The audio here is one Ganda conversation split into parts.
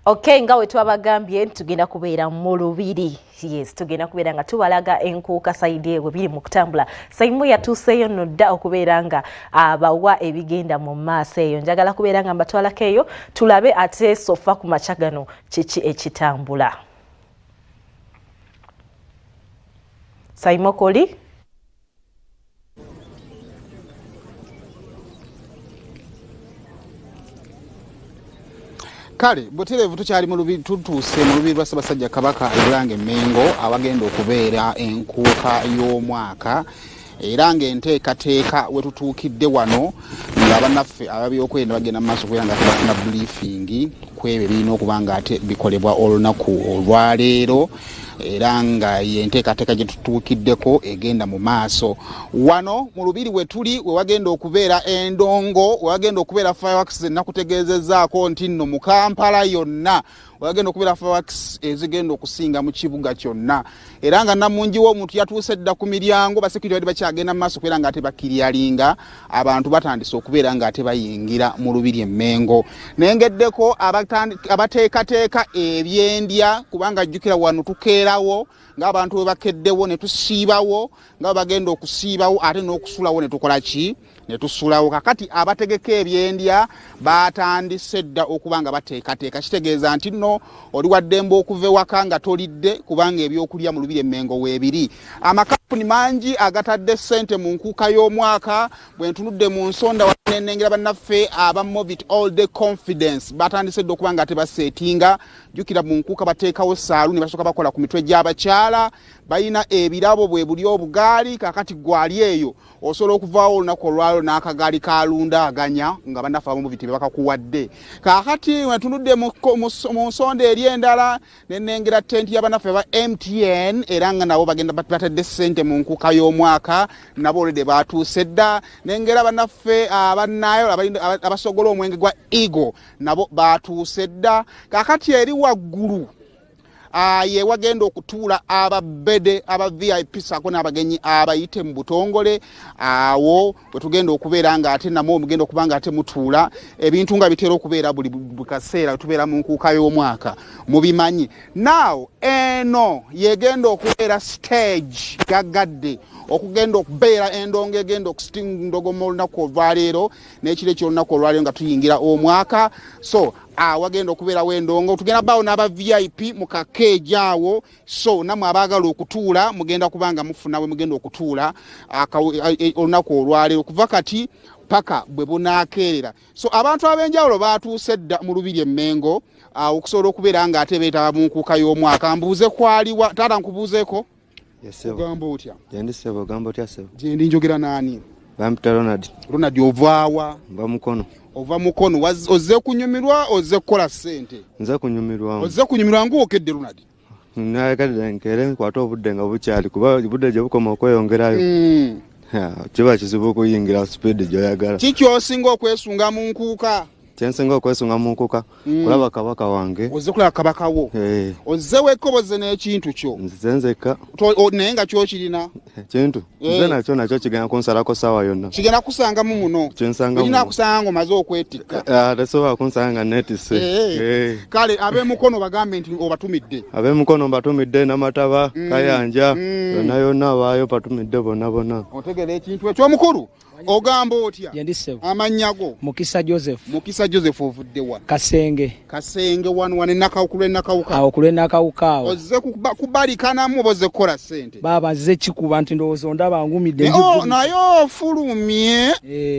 Okay, nga we twabagambye tugenda kubeera mu Lubiri. Yes, tugenda kubeera nga tubalaga enkuuka saidi ewe biri mu kutambula. Saimu yatuuseeyo no dda okubeera nga abawa ebigenda mu maaso eyo. Njagala kubeera nga mbatwalako eyo tulabe ate sofa ku makya gano kiki ekitambula. Saimu Koli? Kale Butereevu tukyali mu Lubiri tutuuse mu Lubiri lwa Ssaabasajja Kabaka Irange Mengo abagenda okubeera enkuuka y'omwaka era ng'enteekateeka we tutuukidde wano nga bannaffe ababyokwerinda bagenda mu maaso okubeera nga tebafuna briefing ku ebyo birina okuba nga ate bikolebwa olunaku olwaleero era nga yenteekateeka gye tutuukiddeko egenda mu maaso wano mu Lubiri we tuli we wagenda okubeera endongo we wagenda okubeera fireworks nakutegeezezzaako nti nno mu Kampala yonna wagenda okubeera fireworks ezigenda okusinga mu kibuga kyonna era nga Namungi w'omuntu yatuuse dda ku miryango basekiriti bali bakyagenda mu maaso okubeera nga ate bakiryalinga abantu batandise okubeera nga ate bayingira mu Lubiri Mengo nengeddeko abateekateeka ebyendya kubanga jjukira wano tukeerawo ng'abantu bwe bakeddewo ne tusiibawo nga bagenda okusiibawo ate n'okusulawo ne tukola ki ne tusulawo kakati abategeka ebyendya batandise dda okuba nga bateekateeka kitegeeza nti nno oli waddembe okuva ewaka nga tolidde kubanga ebyokulya mu Lubiri Mengo weebiri amakampuni mangi agatadde ssente mu nkuuka y'omwaka bwe ntunudde mu nsonda wanenengera bannaffe aba Movit All Day Confidence batandise dda okuba nga tebaseetinga jjukira mu nkuuka bateekawo saaluuni basooka bakola ku mitwe gy'abakyala bayina ebirabo bwe buli obugaali kakati gwali eyo osobola okuvaawo olunaku olwalo n'akagaali kalundaganya nga bannaffe aba Movit bakakuwadde kakati wetunudde mu nsonda eri endala nenengera tenti y'abannaffe aba MTN era nga nabo bagenda batadde ssente mu nkuuka y'omwaka nabo olede batuuse dda nengera bannaffe abannayo abasogola omwenge gwa Eagle nabo batuuse dda kakati eri waggulu ye wagenda okutuula ababede aba VIP sako n'abagenyi abayite mu butongole awo bwe tugenda okubeera nga ate namwe mugenda okuba nga ate mutuula ebintu nga bitera okubeera buli kaseera tubeera mu nkuuka y'omwaka mubimanyi now eno yegenda okubeera stage gagadde okugenda okubeera endongo egenda okusitinga ndogoma olunaku olwaleero n'ekiro eky'olunaku olwaleero nga tuyingira omwaka so wagenda okubeerawo endongo tugenda bawo n'aba VIP mu kakeeji awo so namwe abaagala okutuula mugenda kubanga mufuna we mugenda okutuula olunaku olwaleero kuva kati paka bwe bunaakeerera so abantu ab'enjawulo batuuse dda mu Lubiri Mengo okusobola okubeera nga ate beetaba mu nkuuka y'omwaka mbuuze kwaliwa taata nkubuuzeeko ogamba otya Jendi sebo gamba otya sebo Jendi njogera naani Bampita Ronald ovaawa mba Mukono ova Mukono ozze kunyumirwa ozze kukola ssente nze kunyumirwa ozze kunyumirwa ng'okedde Ronald nayegadde nkere nkwata obudde nga bukyali kuba obudde gye bukoma okweyongerayo kiba kizibu okuyingira speed gy'oyagala kiki osinga okwesunga mu nkuuka kyensinga okwesunga mu nkuuka kulaba kabaka wange ozze kulaba kabaka wo ozze wekkoboze n'ekintu kyo nze nzekka naye nga kyokirina kintu nze nakyo kigenda kunsalako saawa yonna kigenda kusangamu muno olina kusanga ng'omaze okwetikka tesobola kunsanga nga neetisse kale ab'emukono bagambe nti obatumidde ab'emukono mbatumidde n'amataba kayanja yonna yonna abaayo batumidde bonna otegera ekintu eky'omukulu ogamba otya amannya go Mukisa Joseph ovudde wa Kasenge wano n'akawuka awo ozze kubalikanamu oba ozze kukola ssente baba nze kikuba nti ndowooza ondaba ngumidde naye ofulumye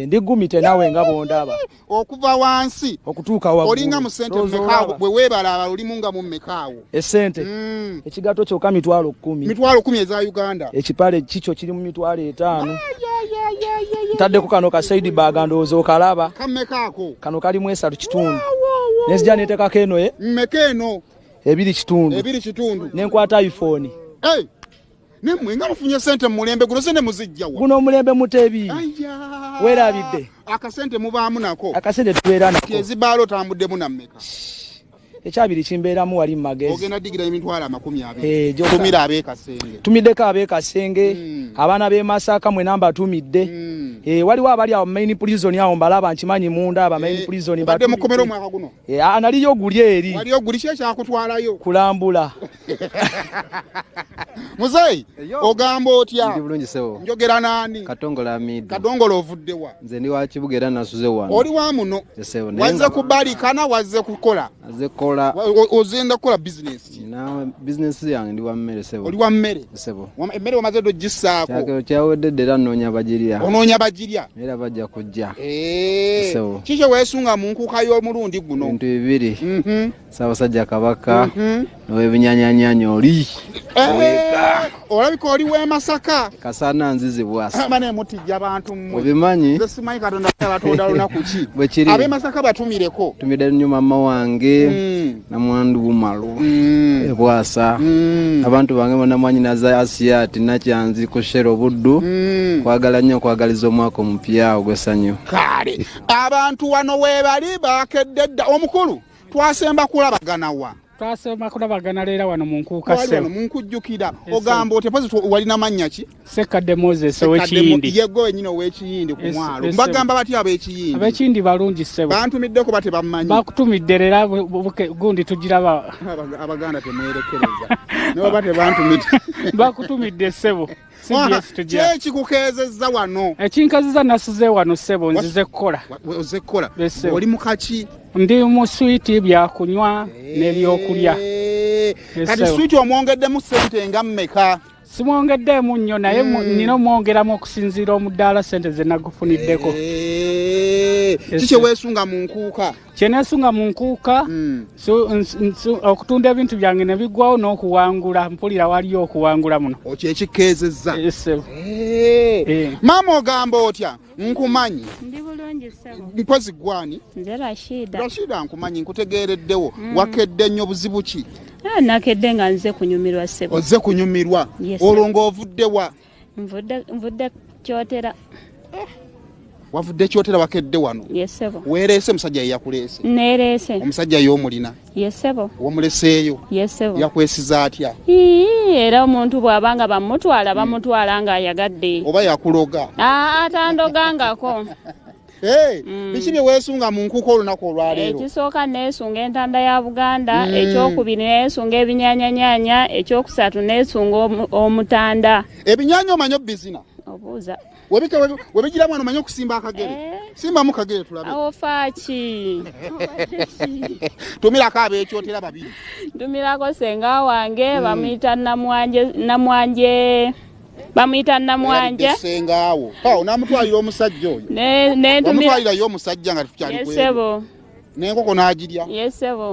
ndigumite nawe nga bondaba okuva wansi okutuuka waggulu olinga mu ssente mmekaawo bwe weebala olimu nga mu mmekaawo essente ekigato kyokka mitwalo 10 eza Uganda ekipale kikyo kiri mu mitwalo 5 ntaddeko kano ka side bag ndowooza okalaba kammekaako kano kalimu 3 kitundu nezija netekako eno mmekeno 2 kitundu nenkwata iPhone nemwe nga mufunye ssente mu mulembe guno sente muzijjawa guno omulembe mutebi weerabidde akasente mubaamu nako akasente tubeera nako ezibaalo otambuddemu nammeka ekyabiri kimbeeramu wali mu magezi ogenda digira emitwalo 20 tumira ab'ekasenge tumiddeko ab'ekasenge abaana b'e Masaka mwe namba tumidde waliwo abali awo main prison awo mbalaba nkimanyi munda aba main prison badde mukomero mwaka guno analiyo guli eri waliyo guli kye kyakutwalayo kulambula muzeyi ogamba otya ndi bulungi sebo njogera nani Katongola Amidi Kadongola ovudde wa nze ndi wa Kibuga era nasuze wano oli wa muno wazze kubalikana wazze kukola aze kola ozenda kukola business na business yange ndi wa mmere sebo oli wa mmere sebo emmere wamaze dogisaako kyakero kyawedde era noonya bagirya onoonya bagirya era bajja kujja sebo kiki weesunga mu nkuuka y'omulundi guno bintu bibiri Ssaabasajja Kabaka n'ow'ebinyanyanyanya oli olabika oli w'e Masaka Kasana nzizibwasa bane mutijja abantu mmwe obimanyi nze simanyi Katonda abatonda lunaku ki bwe kiri ab'e Masaka batumireko tumidde nnyo mama wange namwandu Bumalu ebwasa abantu bange bonna mwanyinaza Asiati Nakyanzi Kushero Buddu kwagala nnyo kwagaliza omwaka omupya ogw'essanyu kale abantu wano weebali bakedde dda omukulu twasemba kulabagana wa twasema kulabagana leera wano mu nkuuka wano munkujjukira ogamba otepozi walina mannya ki Sekadde Moses ow'Ekiyindi yego wenyine ow'Ekiyindi ku mwalo mbagamba bati ab'Ekiyindi ab'Ekiyindi balungi ssebo bantumiddeko bate bammanyi bakutumidde leera gundi tugiraba abaganda temwerekereza nibo bate bantumidde bakutumidde ssebo kyekikukeezezza wano ekinkaziza nasuze wano ssebo nzize kukola oze kukola oli mukaki ndi mu switi byakunywa n'ebyokulya kati switi omwongeddemu ssente nga mmeka simwongeddeemu nnyo naye nina omwongeramu okusinziira omudaala ssente ze nagufuniddeko kiki weesunga mu nkuuka kyeneesunga mu nkuuka okutunda ebintu byange ne biggwawo n'okuwangula mpulira waliyo okuwangula muno kyekikeezezza maama ogamba otya nkumanyi ndi bulungi ssebo mpozi gwani nze Rashida nkumanyi nkutegeereddewo wakedde nnyo buzibu ki nakedde nga nze kunyumirwa ssebo ozze kunyumirwa olwo ng'ovudde wa nvudde kyotera wavudde kyotera wakedde wano yesebo weereese musajja yeyakuleese neereese omusajja y'omulina yesebo womuleseeyo yesebo yakwesiza atya era omuntu bw'abanga bamutwala ng'ayagadde oba yakuloga atandogangako biki bye weesunga mu nkuuka olunaku olwaleero ekisooka neesunga entanda ya Buganda ekyokubiri neesunga ebinyanyanyanya ekyokusatu neesunga omutanda ebinyanya omanyi obizina obuuza webigiramu wano omanyi okusimba akagere simbamu kagere tulabe awofaaki tumirako ab'ekyotera babiri ntumirako senga wange bamuyita namwanje bamuyita namwanja sengaawo namutwalira omusajja oyo namutwalirayo omusajja nga tukyali yesebo n'enkoko n'agirya yesebo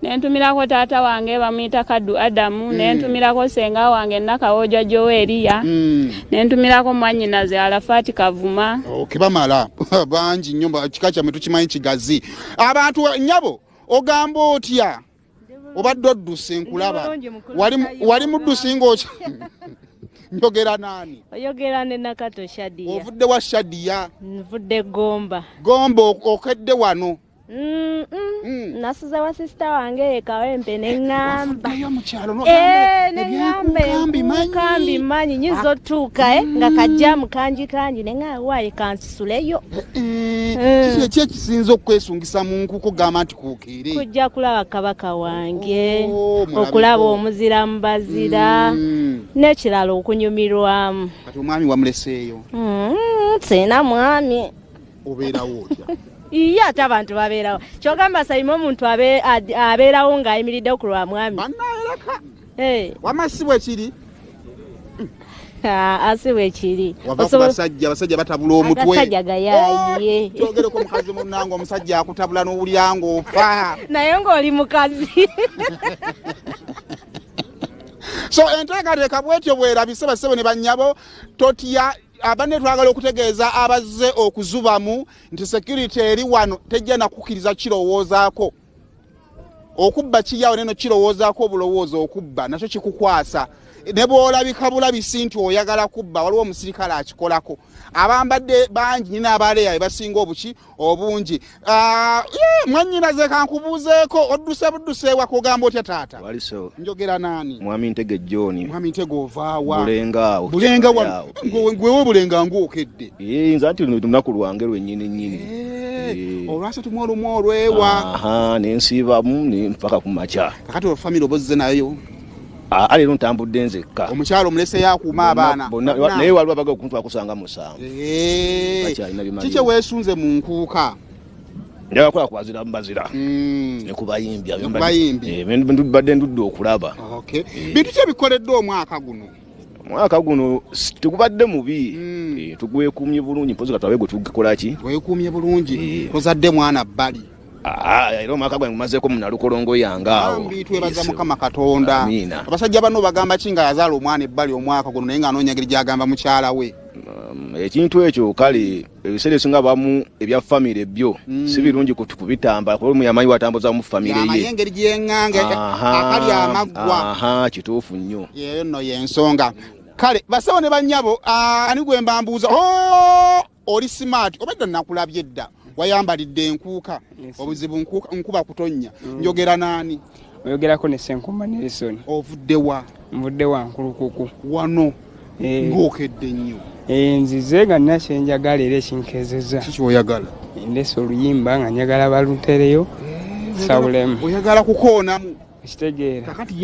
nentumirako taata wange bamuyita Kaddu Adamu nentumirako senga wange Nakawoja Joeliya nentumirako mwanyinaze Alafati Kavuma kibamala bangi nnyo kika kyammwe tukimanyi kigazi abantu nnyabo ogamba otya obadde odduse nkulaba wali muddusi ng'oki njogera nani oyogera ne Nakato Shadia ovudde wa Shadia nvudde Gomba okedde wano nasuza wa sister wange Kawempe neŋŋamba kambi manyi nyizo tuuka nga kajjamu kanji neŋŋamba waaye kansisuleyo kiki ekisinza okwesungisa mu nkuko gamba nti kuukeere kujja kulaba kabaka wange okulaba omuzira mu bazira n'ekirala okunyumirwamu kati omwami wamuleseeyo sina mwami obeerawo otya Iya ate abantu babeerawo kyogamba sayima omuntu abeerawo ng'ayimiridde ku lwa mwami bannaereka wamasibwe kiri asibwe kiri wava ku basajja batabula omutwe agasajja gayaaye kyogereko omukazi munnange omusajja akutabula n'owulira ng'ofa naye ng'oli mukazi so enteekateeka bwetyo bwerabise basebe ne bannyabo totya abanne twagala okutegeeza abazze okuzubamu nti security eri wano tejja nakukkiriza kirowoozaako okubba kiyawo neno kirowoozaako obulowooza okubba nakyo kikukwasa ne bw'olabika bulabisi nti oyagala kubba waliwo omusirikale akikolako abambadde bangi nyina abaleeya basinga obuki obungi mwannyinaze kankubuuzeeko odduse budduse ewa kugamba otya taata waliso njogera nani mwami Ntege John mwami Ntege ovaawa bulengaawo bulenga gwewe bulenga ng'okedde nze anti lunaku lwange lwennyini olwasatu olumu olwewa nensiibamu mpaka ku makya kakati olufamire obozze nayo leero ntambudde nzekka omukyalo omulese yakuuma abaana naye waliwo abaga okuntu akusanga musanvu kiki weesunze mu nkuuka njagala kukola kwazira mbazira ne kubayimbi badde ndudde okulaba bintu ki ebikoleddwa omwaka guno tegubadde mubi tugwekumye bulungi mpozi katwabe gwe tugikola ki wekumye bulungi tozadde mwana bbali era omwaka gwange mumazeeko munalukolongo yange awo twebaza mukama katonda abasajja bano bagamba ki nga yazaala omwana ebbali omwaka guno naye nga anoonya ngeri gyagamba mukyala we ekintu ekyo kale ebiseera ebisinga bamu ebya famire byo si birungi kubitamba kuba muyamanyi watambuza mu famire ye engeri gyeŋŋanga akali amaggwa kituufu nnyo yeyo nno yensonga kale basawo ne bannyabo ani gwe mbambuuza oli smart obadde nakulabye dda wayambalidde enkuuka obuzibu nkuba kutonnya njogera naani oyogerako ne Ssenkuma Nelson ovuddewa nvudde wa Nkulukuku wano ng'okedde nnyo nzize nga nina kyenjagala era ekinkezeza kiki oyagala ndese oluyimba nga njagala balutereyo sawulemu oyagala kukoonamu ekitegeera kakati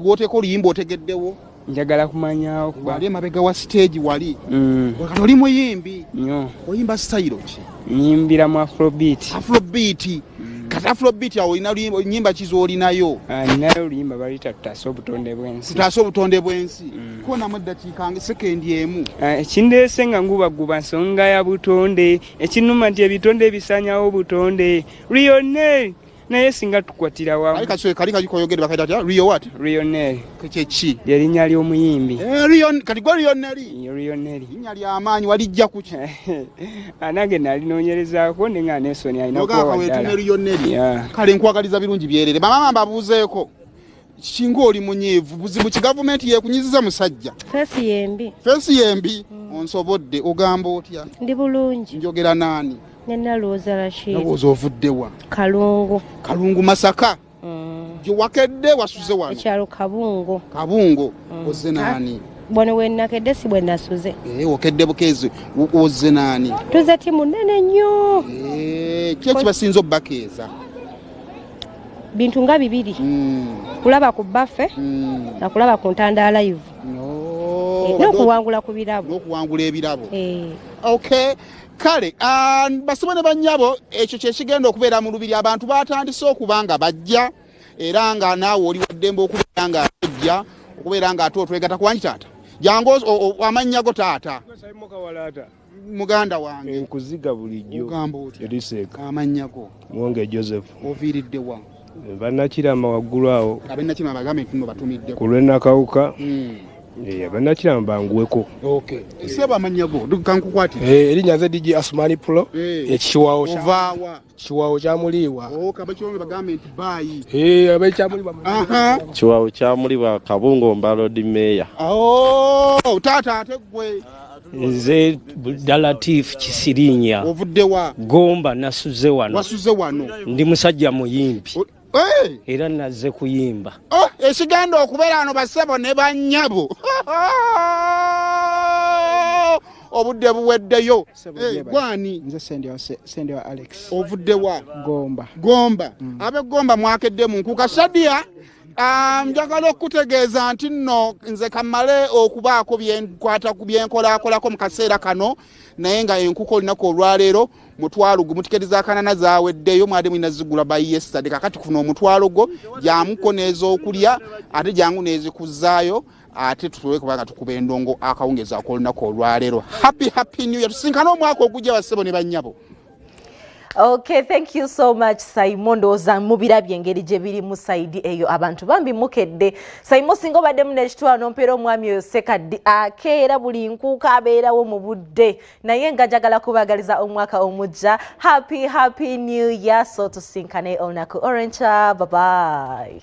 woteeka oluyimba otegeddewo njagala kumanyawo wali emabega wa stage wali wakati oli muyimbi nnyo oyimba style ki nyimbira mu afrobeat kati afrobeat awo olina nyimba kizoolinayo ninayo oluyimba baluyita tutaase obutonde bw'ensi konamu eddakiika nga sekendi emu ekindeese nga ngubaguba nsonga ya butonde ekinuma nti ebitonde bisanyawo butonde Lionel naye singa tukwatira wamu kali kayogere bakaita atya Lionel kyeki lyerinnya ly'omuyimbi kati gwe Lionel linnya ly'amaanyi walijja kuki anange nalinoonyerezaako ne nga Nelson alina kuwaddala kale nkwagaliza birungi byerere bamama mbabuuzeeko kinga oli munyeevu buzibu ki gavumenti yekunyiziza musajja feesi yembi onsobodde ogamba otya ndi bulungi njogera naani Nenalooza Rashid nalowooza ovuddewa Kalungu Masaka gyewakedde wasuze wano ekyalo Kabungo ozze naani bwano wenakedde si bwe nasuze okedde bukeezi ozze naani tuze timu nene nnyo ki ekibasinza obbakeeza bintu nga bibiri kulaba ku baffe nakulaba ku ntanda live n'okuwangula ku birabo n'okuwangula ebirabo okay kale basibe ne bannyabo ekyo kyekigenda okubeera mu lubiri abantu batandise okuba nga bajja era nga naawe oli waddembe okubeera nga ajja okubeera nga ate otwegata kuwanyi taata jangu amannya go taata muganda wange nkuziga bulijjo eriseeka amannya go Mwonge Joseph oviiriddewa bannakirama waggulu awo abennakirama bagambe nti batumidde ku lw'enakawuka abannakirama banguweko seba amannya go kankukwati erinnya nze DJ Asmani Pulo ekiwawo kiwawo kyamuliibwa bagambe nti baayi kiwawo kyamuliibwa Kabungo Mbalodi Meya taata ate gwe nze Dalatif Kisirinya ovuddewa Gomba nasuze wano ndi musajja muyimbi era nazze kuyimba ekigenda okubeera wano basebo ne bannyabo obudde buweddeyo gwani nze sendewa Alex ovuddewa Gomba abe Gomba mwakedde mu nkuka Shadia njagala okutegeeza nti nno nze kamale okubaako byenkwata ku byenkolaakolako mu kaseera kano naye nga enkuka olinaku olwaleero mutwalo gwe mutikeriza akanana zaaweddeyo mwade mwina zigula bayesade kakati kuno omutwalo gwo jamuko n'ez'okulya ate jangu n'ezikuzzaayo ate tutule kubanga tukuba endongo akawungeza akolunako olwaleero happy new year tusinkana omwaka ogujja basebo ne bannyabo. Okay, thank you so much Simon Doza mubirabye engeri gye biri mu side eyo abantu bambi mukedde Simon singo badde mu nekitwano mpero omwami oyo sekaddi akeera buli nkuuka abeerawo mu budde naye nga jagala kubagaliza omwaka omujja happy new year so tusinkane olunaku orange bye bye.